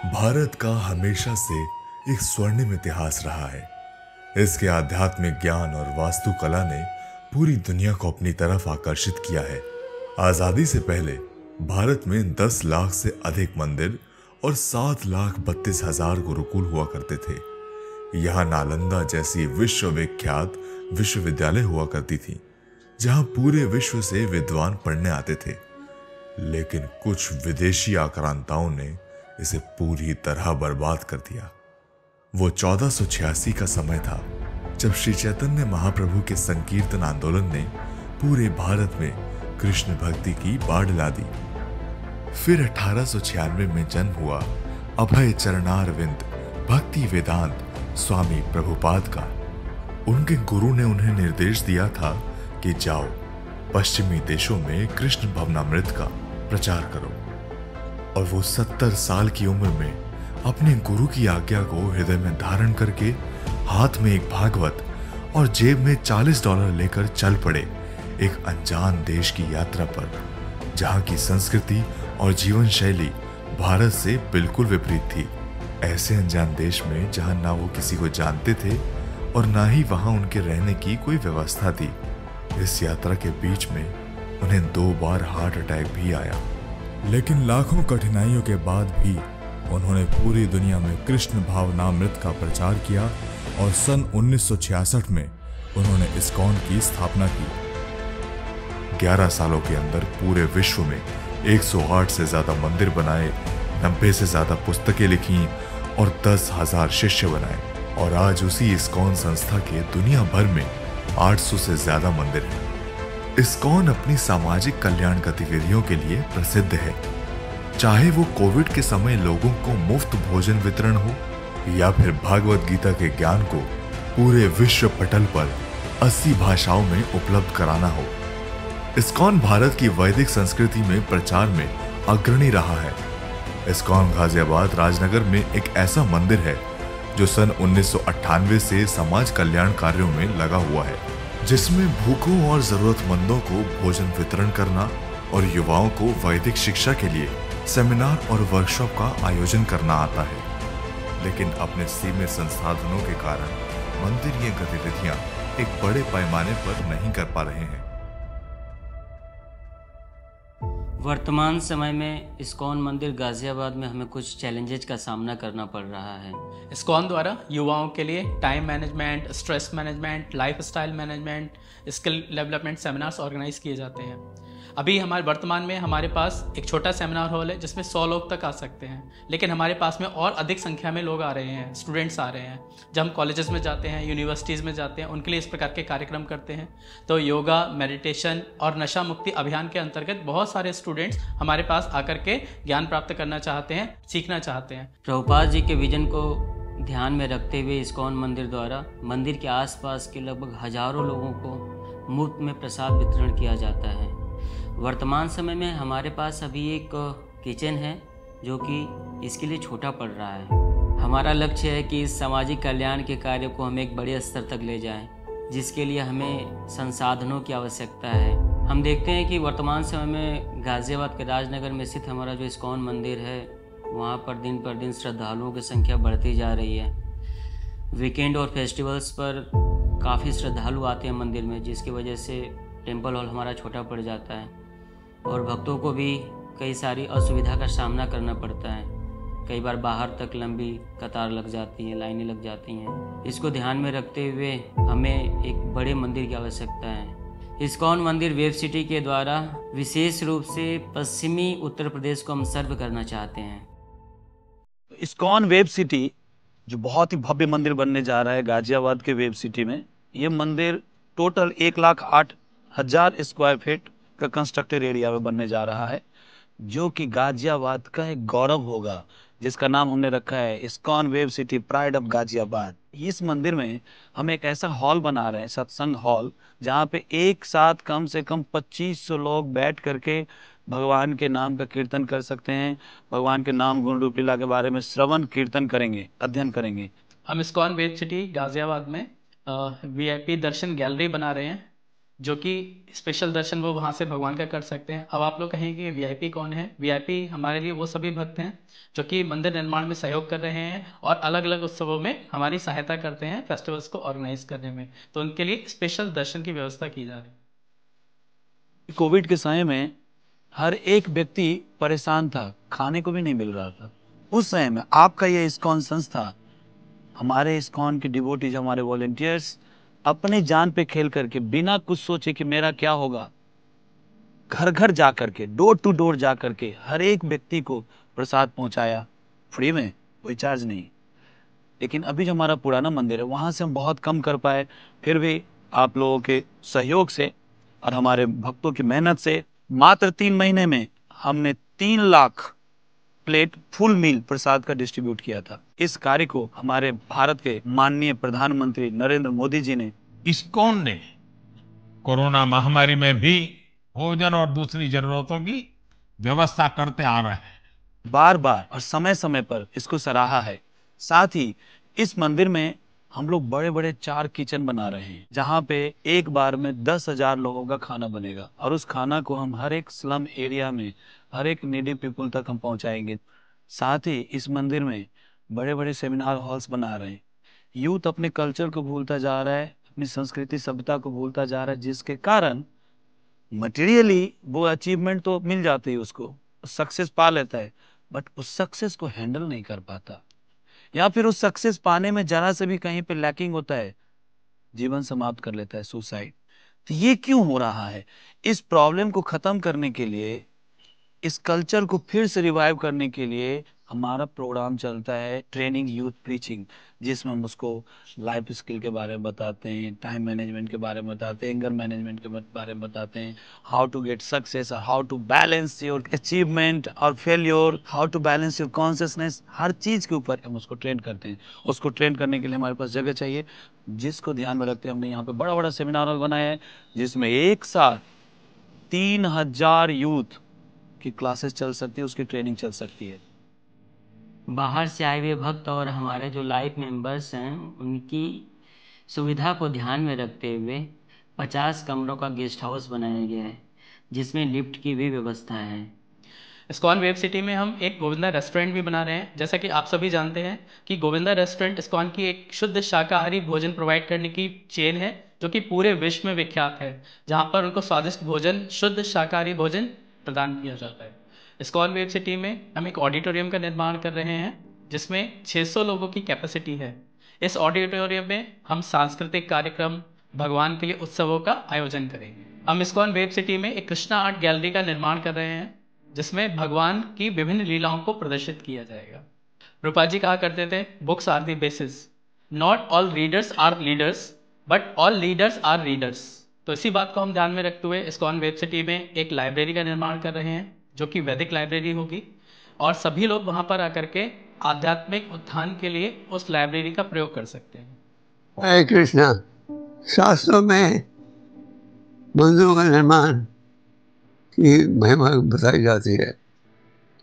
भारत का हमेशा से एक स्वर्णिम इतिहास रहा है। इसके आध्यात्मिक ज्ञान और वास्तुकला ने पूरी दुनिया को अपनी तरफ आकर्षित किया है। आजादी से पहले भारत में 10 लाख से अधिक मंदिर और 7,32,000 गुरुकुल हुआ करते थे। यहाँ नालंदा जैसी विश्वविख्यात विश्वविद्यालय हुआ करती थी, जहाँ पूरे विश्व से विद्वान पढ़ने आते थे। लेकिन कुछ विदेशी आक्रांताओं ने इसे पूरी तरह बर्बाद कर दिया। वो 1486 का समय था, जब श्री चैतन्य महाप्रभु के संकीर्तन आंदोलन ने पूरे भारत में कृष्ण भक्ति की बाढ़ ला दी। फिर 1896 में जन्म हुआ अभय चरणारविंद भक्ति वेदांत स्वामी प्रभुपाद का। उनके गुरु ने उन्हें निर्देश दिया था कि जाओ पश्चिमी देशों में कृष्ण भवनामृत का प्रचार करो। और वो 70 साल की उम्र में अपने गुरु की आज्ञा को हृदय में धारण करके हाथ में एक भागवत और जेब में $40 लेकर चल पड़े एक अनजान देश की यात्रा पर, जहाँ की संस्कृति और जीवन शैली भारत से बिल्कुल विपरीत थी। ऐसे अनजान देश में जहाँ ना वो किसी को जानते थे और ना ही वहाँ उनके रहने की कोई व्यवस्था थी। इस यात्रा के बीच में उन्हें 2 बार हार्ट अटैक भी आया, लेकिन लाखों कठिनाइयों के बाद भी उन्होंने पूरी दुनिया में कृष्ण भावनामृत का प्रचार किया और सन 1966 में उन्होंने इस्कॉन की स्थापना की। 11 सालों के अंदर पूरे विश्व में 108 से ज्यादा मंदिर बनाए, 90 से ज्यादा पुस्तकें लिखी और 10,000 शिष्य बनाए। और आज उसी इस्कॉन संस्था के दुनिया भर में 800 से ज्यादा मंदिर हैं। इस्कॉन अपनी सामाजिक कल्याण गतिविधियों के लिए प्रसिद्ध है। चाहे वो कोविड के समय लोगों को मुफ्त भोजन वितरण हो या फिर भागवत गीता के ज्ञान को पूरे विश्व पटल पर 80 भाषाओं में उपलब्ध कराना हो। इस्कॉन भारत की वैदिक संस्कृति में प्रचार में अग्रणी रहा है। इस्कॉन गाजियाबाद राजनगर में एक ऐसा मंदिर है जो सन 1998 से समाज कल्याण कार्यों में लगा हुआ है, जिसमें भूखों और जरूरतमंदों को भोजन वितरण करना और युवाओं को वैदिक शिक्षा के लिए सेमिनार और वर्कशॉप का आयोजन करना आता है। लेकिन अपने सीमित संसाधनों के कारण मंदिर ये गतिविधियां एक बड़े पैमाने पर नहीं कर पा रहे हैं। वर्तमान समय में इस्कॉन मंदिर गाजियाबाद में हमें कुछ चैलेंजेस का सामना करना पड़ रहा है। इस्कॉन द्वारा युवाओं के लिए time management, stress management, lifestyle management, skill development seminars organise किए जाते हैं। अभी वर्तमान में हमारे पास एक छोटा सेमिनार हॉल है जिसमें 100 लोग तक आ सकते हैं, लेकिन हमारे पास में और अधिक संख्या में लोग आ रहे हैं, स्टूडेंट्स आ रहे हैं। जब हम कॉलेजेस में जाते हैं, यूनिवर्सिटीज़ में जाते हैं, उनके लिए इस प्रकार के कार्यक्रम करते हैं। तो योगा, मेडिटेशन और नशा मुक्ति अभियान के अंतर्गत बहुत सारे स्टूडेंट्स हमारे पास आकर के ज्ञान प्राप्त करना चाहते हैं, सीखना चाहते हैं। प्रभुपाद जी के विजन को ध्यान में रखते हुए इस्कॉन मंदिर द्वारा मंदिर के आसपास के लगभग हजारों लोगों को मुफ्त में प्रसाद वितरण किया जाता है। वर्तमान समय में हमारे पास अभी एक किचन है जो कि इसके लिए छोटा पड़ रहा है। हमारा लक्ष्य है कि इस सामाजिक कल्याण के कार्य को हम एक बड़े स्तर तक ले जाएं, जिसके लिए हमें संसाधनों की आवश्यकता है। हम देखते हैं कि वर्तमान समय में गाजियाबाद के राजनगर में स्थित हमारा जो इस्कॉन मंदिर है, वहाँ पर दिन श्रद्धालुओं की संख्या बढ़ती जा रही है। वीकेंड और फेस्टिवल्स पर काफ़ी श्रद्धालु आते हैं मंदिर में, जिसकी वजह से टेम्पल हॉल हमारा छोटा पड़ जाता है और भक्तों को भी कई सारी असुविधा का सामना करना पड़ता है। कई बार बाहर तक लंबी कतार लग जाती है, लाइनें लग जाती हैं। इसको ध्यान में रखते हुए हमें एक बड़े मंदिर की आवश्यकता है। इस्कॉन मंदिर वेब सिटी के द्वारा विशेष रूप से पश्चिमी उत्तर प्रदेश को हम सर्व करना चाहते हैं। इस्कॉन वेब सिटी जो बहुत ही भव्य मंदिर बनने जा रहा है गाजियाबाद के वेब सिटी में, ये मंदिर टोटल 1,08,000 स्क्वायर फीट का कंस्ट्रक्टेड एरिया में बनने जा रहा है, जो कि गाजियाबाद का एक गौरव होगा, जिसका नाम हमने रखा है ISKCON web city pride of Ghaziabad. इस मंदिर में हम एक ऐसा हॉल बना रहे हैं, सत्संग हॉल, जहाँ पे एक साथ कम से कम 2500 लोग बैठ करके भगवान के नाम का कीर्तन कर सकते हैं, भगवान के नाम गुण रूप लीला के बारे में श्रवण कीर्तन करेंगे, अध्ययन करेंगे। हम इस्कॉन वेब सिटी गाजियाबाद में VIP दर्शन गैलरी बना रहे हैं, जो कि स्पेशल दर्शन वो वहाँ से भगवान का कर सकते हैं। अब आप लोग कहेंगे वीआईपी कौन है? वीआईपी हमारे लिए वो सभी भक्त हैं जो कि मंदिर निर्माण में सहयोग कर रहे हैं और अलग अलग उत्सवों में हमारी सहायता करते हैं फेस्टिवल्स को ऑर्गेनाइज करने में, तो उनके लिए स्पेशल दर्शन की व्यवस्था की जा रही है। कोविड के समय में हर एक व्यक्ति परेशान था, खाने को भी नहीं मिल रहा था। उस समय में आपका ये इस्कॉन संस्था, हमारे इस्कॉन के डिवोटीज, हमारे वॉलेंटियर्स अपनी जान पे खेल करके बिना कुछ सोचे कि मेरा क्या होगा, घर घर जा करके, डोर टू डोर जा करके हर एक व्यक्ति को प्रसाद पहुंचाया, फ्री में, कोई चार्ज नहीं। लेकिन अभी जो हमारा पुराना मंदिर है वहां से हम बहुत कम कर पाए, फिर भी आप लोगों के सहयोग से और हमारे भक्तों की मेहनत से मात्र 3 महीने में हमने 3 लाख प्लेट फुल मील प्रसाद का डिस्ट्रीब्यूट किया था। इस कार्य को हमारे भारत के माननीय प्रधानमंत्री नरेंद्र मोदी जी ने, इस्कॉन ने कोरोना महामारी में भी भोजन और दूसरी जरूरतों की व्यवस्था करते आ रहे हैं। बार बार और समय समय पर इसको सराहा है। साथ ही इस मंदिर में हम लोग बड़े बड़े 4 किचन बना रहे हैं, जहाँ पे एक बार में 10,000 लोगों का खाना बनेगा और उस खाना को हम हर एक स्लम एरिया में, हर एक नीडी पीपल तक हम पहुंचाएंगे। साथ ही इस मंदिर में बड़े बड़े सेमिनार हॉल्स बना रहे हैं। यूथ अपने कल्चर को भूलता जा रहा है, अपनी संस्कृति सभ्यता को भूलता जा रहा है, जिसके कारण मटेरियली वो अचीवमेंट तो मिल जाती है, उसको सक्सेस पा लेता है, बट उस सक्सेस को हैंडल नहीं कर पाता, या फिर उस सक्सेस पाने में जरा से भी कहीं पे लैकिंग होता है, जीवन समाप्त कर लेता है, सुसाइड। तो ये क्यों हो रहा है? इस प्रॉब्लम को खत्म करने के लिए, इस कल्चर को फिर से रिवाइव करने के लिए हमारा प्रोग्राम चलता है ट्रेनिंग यूथ प्रीचिंग, जिसमें हम उसको लाइफ स्किल के बारे में बताते हैं, टाइम मैनेजमेंट के बारे में बताते हैं, एंगर मैनेजमेंट के बारे में बताते हैं, how to get success, how to balance your achievement और failure, how to balance your consciousness, हर चीज़ के ऊपर हम उसको ट्रेन करते हैं। उसको ट्रेन करने के लिए हमारे पास जगह चाहिए, जिसको ध्यान में रखते हैं हमने यहाँ पे बड़ा बड़ा सेमिनार हॉल बनाया है, जिसमें एक साथ 3,000 यूथ की क्लासेस चल सकती है, उसकी ट्रेनिंग चल सकती है। बाहर से आए हुए भक्त और हमारे जो लाइव मेंबर्स हैं उनकी सुविधा को ध्यान में रखते हुए 50 कमरों का गेस्ट हाउस बनाया गया है, जिसमें लिफ्ट की भी व्यवस्था है। इस्कॉन वेब सिटी में हम एक गोविंदा रेस्टोरेंट भी बना रहे हैं। जैसा कि आप सभी जानते हैं कि गोविंदा रेस्टोरेंट इस्कॉन की एक शुद्ध शाकाहारी भोजन प्रोवाइड करने की चेन है, जो कि पूरे विश्व में विख्यात है, जहां पर उनको स्वादिष्ट भोजन, शुद्ध शाकाहारी भोजन प्रदान किया जाता है। इस्कॉन वेब सिटी में हम एक ऑडिटोरियम का निर्माण कर रहे हैं, जिसमें 600 लोगों की कैपेसिटी है। इस ऑडिटोरियम में हम सांस्कृतिक कार्यक्रम, भगवान के लिए उत्सवों का आयोजन करेंगे। हम इस्कॉन वेब सिटी में एक कृष्णा आर्ट गैलरी का निर्माण कर रहे हैं, जिसमें भगवान की विभिन्न लीलाओं को प्रदर्शित किया जाएगा। रूपा जी कहा करते थे, books are the basis, not all readers are leaders, but all leaders are readers. तो इसी बात को हम ध्यान में रखते हुए इस्कॉन वेब सिटी में एक लाइब्रेरी का निर्माण कर रहे हैं, जो कि वैदिक लाइब्रेरी होगी, और सभी लोग वहां पर आकर के आध्यात्मिक उत्थान के लिए उस लाइब्रेरी का प्रयोग कर सकते हैं। हरे कृष्णा। शास्त्रों में मंदिरों का निर्माण की महिमा बताई जाती है।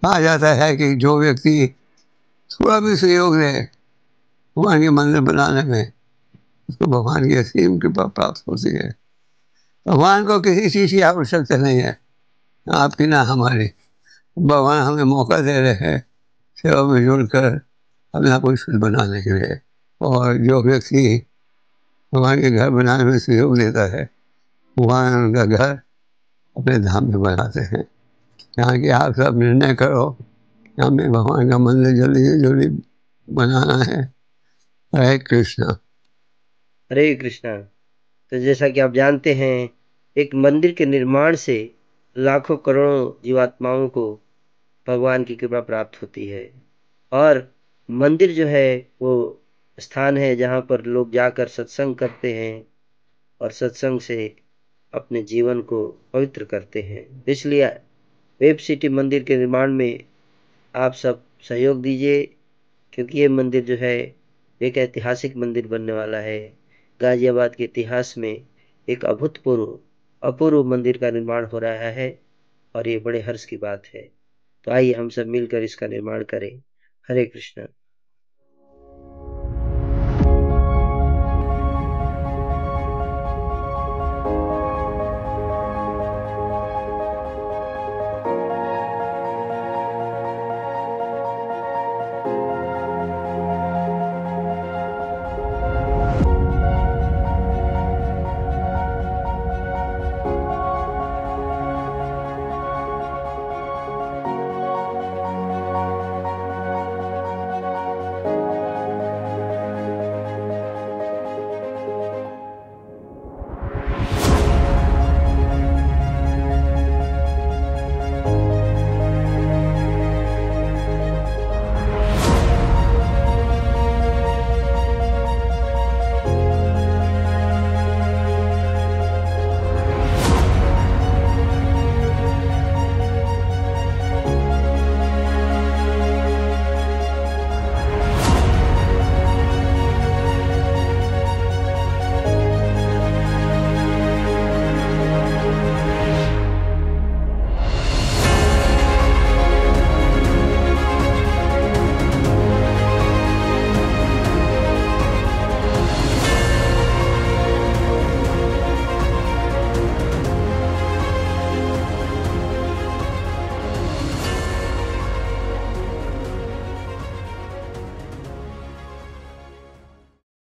कहा जाता है कि जो व्यक्ति थोड़ा भी सहयोग दे भगवान के मंदिर बनाने में, उसको भगवान की असीम कृपा प्राप्त होती है। भगवान को किसी चीज़ की आवश्यकता नहीं है, आपकी ना हमारी। भगवान हमें मौका दे रहे हैं सेवा में जुड़कर अपना कुछ बनाने के लिए, और जो व्यक्ति भगवान के घर बनाने में सहयोग देता है, भगवान उनका घर अपने धाम में बनाते हैं। यहाँ की आप सब निर्णय करो, हमें भगवान का मंदिर जल्दी से जल्दी बनाना है। हरे कृष्णा। हरे कृष्णा। तो जैसा कि आप जानते हैं, एक मंदिर के निर्माण से लाखों करोड़ों जीवात्माओं को भगवान की कृपा प्राप्त होती है, और मंदिर जो है वो स्थान है जहाँ पर लोग जाकर सत्संग करते हैं और सत्संग से अपने जीवन को पवित्र करते हैं। इसलिए वेब सिटी मंदिर के निर्माण में आप सब सहयोग दीजिए, क्योंकि ये मंदिर जो है एक ऐतिहासिक मंदिर बनने वाला है। गाजियाबाद के इतिहास में एक अपूर्व मंदिर का निर्माण हो रहा है, और ये बड़े हर्ष की बात है। तो आइए हम सब मिलकर इसका निर्माण करें। हरे कृष्णा।